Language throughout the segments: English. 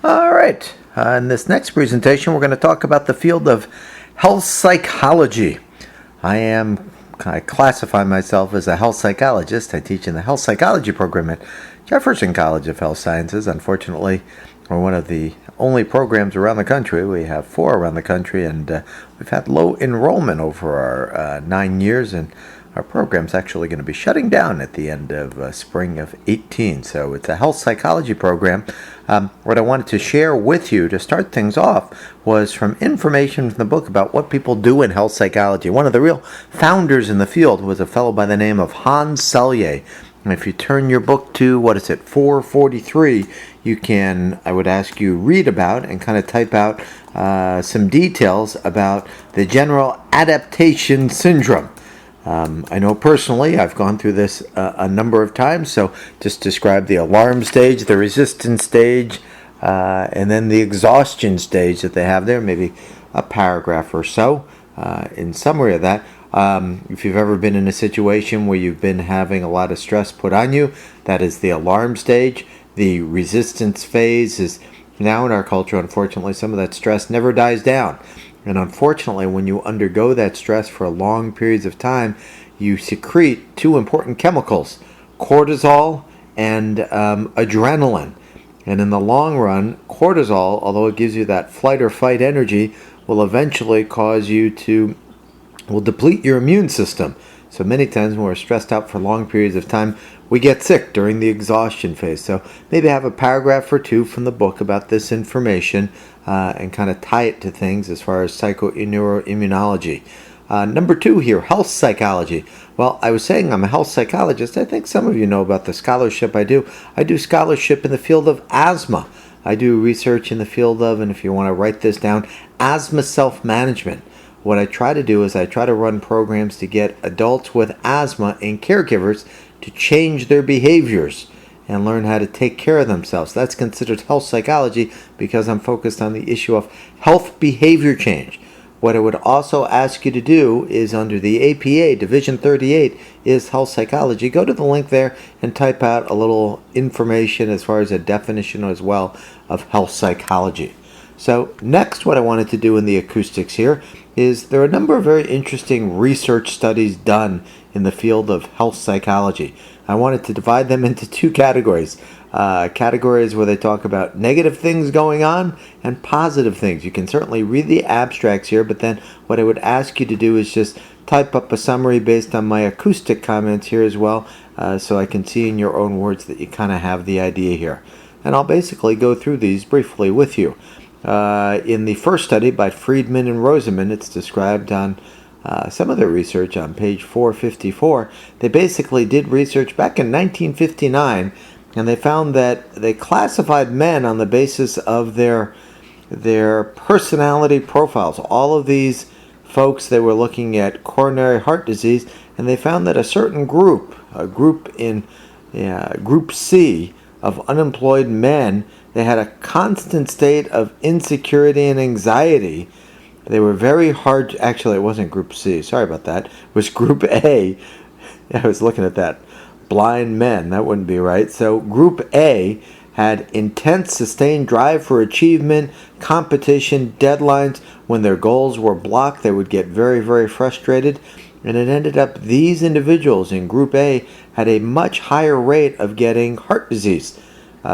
All right. In this next presentation, we're going to talk about the field of health psychology. I classify myself as a health psychologist. I teach in the health psychology program at Jefferson College of Health Sciences. Unfortunately, we're one of the only programs around the country. We have 4 around the country, and we've had low enrollment over our 9 years, and our program's actually going to be shutting down at the end of spring of 18. So it's a health psychology program. What I wanted to share with you to start things off was from information from the book about what people do in health psychology. One of the real founders in the field was a fellow by the name of Hans Selye. And if you turn your book to, 443, you can, I would ask you, read about and kind of type out some details about the general adaptation syndrome. I know personally I've gone through this a number of times, so just describe the alarm stage, the resistance stage, and then the exhaustion stage that they have there, maybe a paragraph or so in summary of that. If you've ever been in a situation where you've been having a lot of stress put on you, that is the alarm stage. The resistance phase is now in our culture, unfortunately, some of that stress never dies down. And unfortunately, when you undergo that stress for long periods of time, you secrete 2 important chemicals, cortisol and adrenaline. And in the long run, cortisol, although it gives you that flight or fight energy, will eventually will deplete your immune system. So many times when we're stressed out for long periods of time, we get sick during the exhaustion phase. So maybe have a paragraph or 2 from the book about this information and kind of tie it to things as far as psychoneuroimmunology. Number 2 here, health psychology. Well, I was saying I'm a health psychologist. I think some of you know about the scholarship I do. I do scholarship in the field of asthma. I do research in the field of, and if you want to write this down, asthma self-management. What I try to do is I try to run programs to get adults with asthma and caregivers to change their behaviors and learn how to take care of themselves. That's considered health psychology because I'm focused on the issue of health behavior change. What I would also ask you to do is under the APA, Division 38, is health psychology. Go to the link there and type out a little information as far as a definition as well of health psychology. So next, what I wanted to do in the acoustics here is there are a number of very interesting research studies done in the field of health psychology. I wanted to divide them into 2 categories. Categories where they talk about negative things going on and positive things. You can certainly read the abstracts here, but then what I would ask you to do is just type up a summary based on my acoustic comments here as well, so I can see in your own words that you kind of have the idea here. And I'll basically go through these briefly with you. In the first study by Friedman and Roseman, it's described on some of their research on page 454. They basically did research back in 1959, and they found that they classified men on the basis of their personality profiles. All of these folks, they were looking at coronary heart disease, and they found that a certain group, Group C of unemployed men, they had a constant state of insecurity and anxiety. They were very hard. Actually, it wasn't Group C. Sorry about that. It was Group A. I was looking at that. Blind men. That wouldn't be right. So Group A had intense, sustained drive for achievement, competition, deadlines. When their goals were blocked, they would get very, very frustrated. And it ended up these individuals in Group A had a much higher rate of getting heart disease.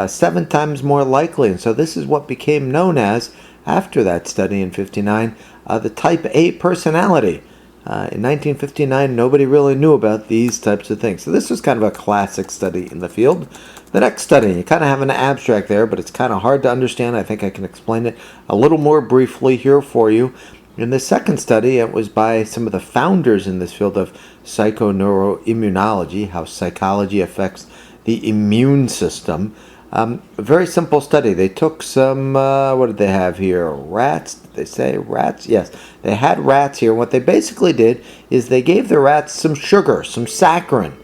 7 times more likely. And so this is what became known as, after that study in 59, the type A personality. In 1959, nobody really knew about these types of things. So this was kind of a classic study in the field. The next study, you kind of have an abstract there, but it's kind of hard to understand. I think I can explain it a little more briefly here for you. In the second study, it was by some of the founders in this field of psychoneuroimmunology, how psychology affects the immune system. A very simple study. They took some, what did they have here? Rats? Did they say rats? Yes, they had rats here. What they basically did is they gave the rats some sugar, some saccharin.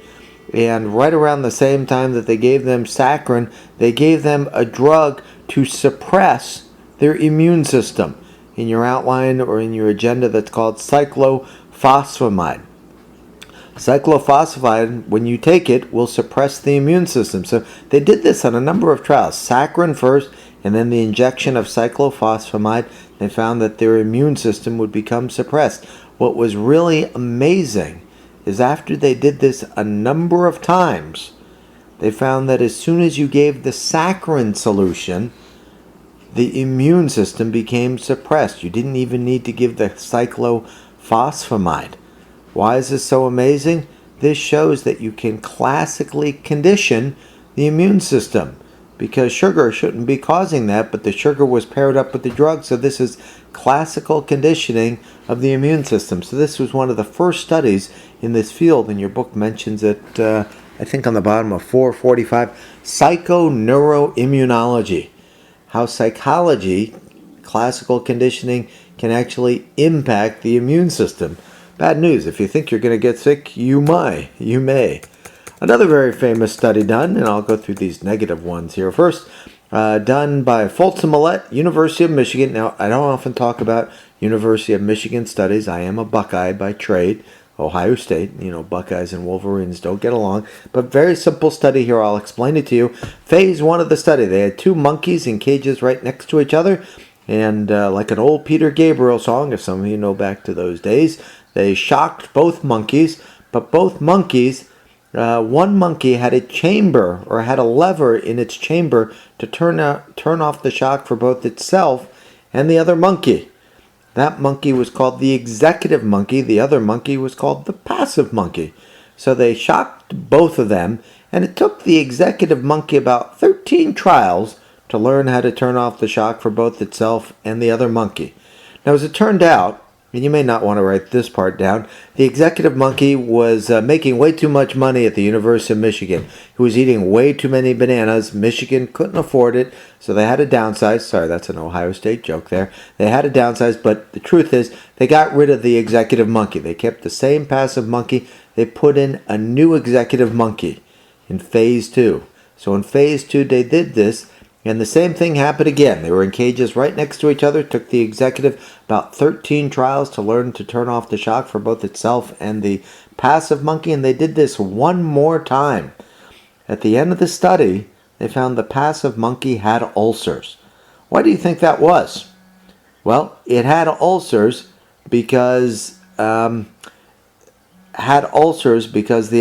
And right around the same time that they gave them saccharin, they gave them a drug to suppress their immune system. In your outline or in your agenda, that's called cyclophosphamide. Cyclophosphamide, when you take it, will suppress the immune system. So they did this on a number of trials. Saccharin first, and then the injection of cyclophosphamide, they found that their immune system would become suppressed. What was really amazing is after they did this a number of times, they found that as soon as you gave the saccharin solution, the immune system became suppressed. You didn't even need to give the cyclophosphamide. Why is this so amazing? This shows that you can classically condition the immune system, because sugar shouldn't be causing that, but the sugar was paired up with the drug, so this is classical conditioning of the immune system. So this was one of the first studies in this field, and your book mentions it, I think on the bottom of 445, psychoneuroimmunology. How psychology, classical conditioning, can actually impact the immune system. Bad news, if you think you're going to get sick, you may. Another very famous study done, and I'll go through these negative ones here first, done by Folsom Millette, University of Michigan. Now, I don't often talk about University of Michigan studies. I am a Buckeye by trade. Ohio State, Buckeyes and Wolverines don't get along. But very simple study here. I'll explain it to you. Phase 1 of the study. They had 2 monkeys in cages right next to each other. And like an old Peter Gabriel song, if some of you know back to those days, they shocked both monkeys. But both monkeys, one monkey had a chamber, or had a lever in its chamber to turn off the shock for both itself and the other monkey. That monkey was called the executive monkey. The other monkey was called the passive monkey. So they shocked both of them, and it took the executive monkey about 13 trials to learn how to turn off the shock for both itself and the other monkey. Now, as it turned out, and you may not want to write this part down, the executive monkey was making way too much money at the University of Michigan. He was eating way too many bananas. Michigan couldn't afford it, so they had to downsize. Sorry, that's an Ohio State joke there. They had to downsize, but the truth is they got rid of the executive monkey. They kept the same passive monkey. They put in a new executive monkey in phase 2. So in phase 2 they did this, and the same thing happened again. They were in cages right next to each other. It took the executive about 13 trials to learn to turn off the shock for both itself and the passive monkey, and they did this one more time. At the end of the study, they found the passive monkey had ulcers. Why do you think that was? Well, it had ulcers because the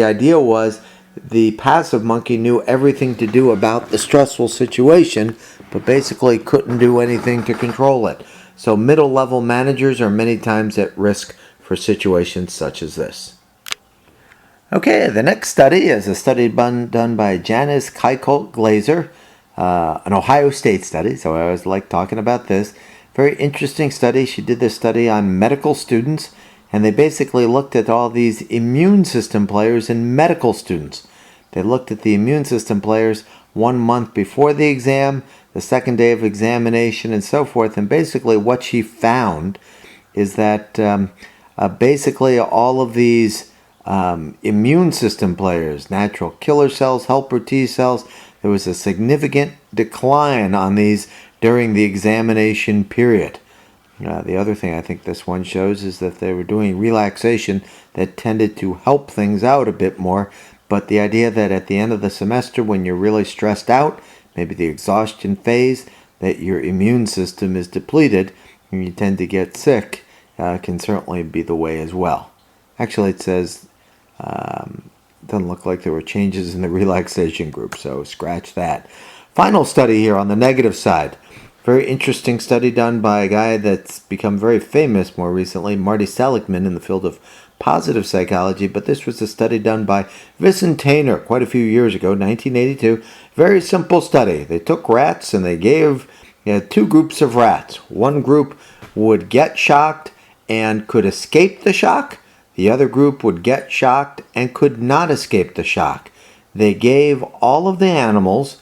idea was the passive monkey knew everything to do about the stressful situation, but basically couldn't do anything to control it. So middle-level managers are many times at risk for situations such as this. Okay, the next study is a study done by Janice Keikolt Glazer, an Ohio State study, so I always like talking about this. Very interesting study. She did this study on medical students, and they basically looked at all these immune system players in medical students. They looked at the immune system players 1 month before the exam, the second day of examination, and so forth. And basically what she found is that basically all of these immune system players, natural killer cells, helper T cells, there was a significant decline on these during the examination period. The other thing I think this one shows is that they were doing relaxation that tended to help things out a bit more. But the idea that at the end of the semester, when you're really stressed out, maybe the exhaustion phase, that your immune system is depleted and you tend to get sick, can certainly be the way as well. Actually, it says, doesn't look like there were changes in the relaxation group, so scratch that. Final study here on the negative side. Very interesting study done by a guy that's become very famous more recently, Marty Seligman, in the field of positive psychology, but this was a study done by Vincent Tainer quite a few years ago, 1982. Very simple study. They took rats and they gave 2 groups of rats. One group would get shocked and could escape the shock. The other group would get shocked and could not escape the shock. They gave all of the animals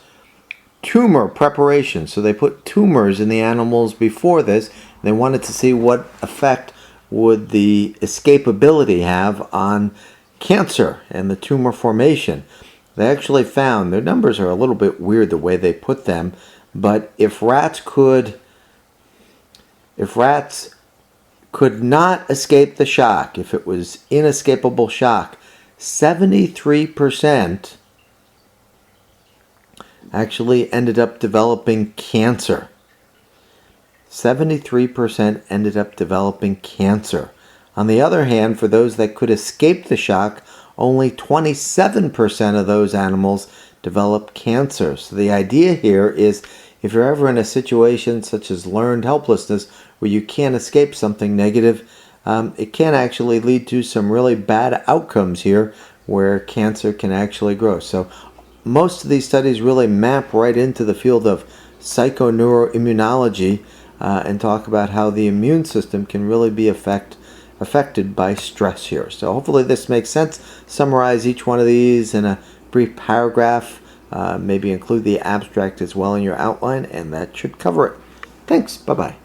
tumor preparation. So they put tumors in the animals before this. They wanted to see what effect would the escapability have on cancer and the tumor formation. They actually found, their numbers are a little bit weird the way they put them, but if rats could not escape the shock, if it was inescapable shock, 73% actually ended up developing cancer. 73% ended up developing cancer. On the other hand, for those that could escape the shock, only 27% of those animals develop cancer. So the idea here is if you're ever in a situation such as learned helplessness where you can't escape something negative, it can actually lead to some really bad outcomes here where cancer can actually grow. So most of these studies really map right into the field of psychoneuroimmunology and talk about how the immune system can really be affected by stress here. So hopefully this makes sense. Summarize each one of these in a brief paragraph. Maybe include the abstract as well in your outline, and that should cover it. Thanks. Bye-bye.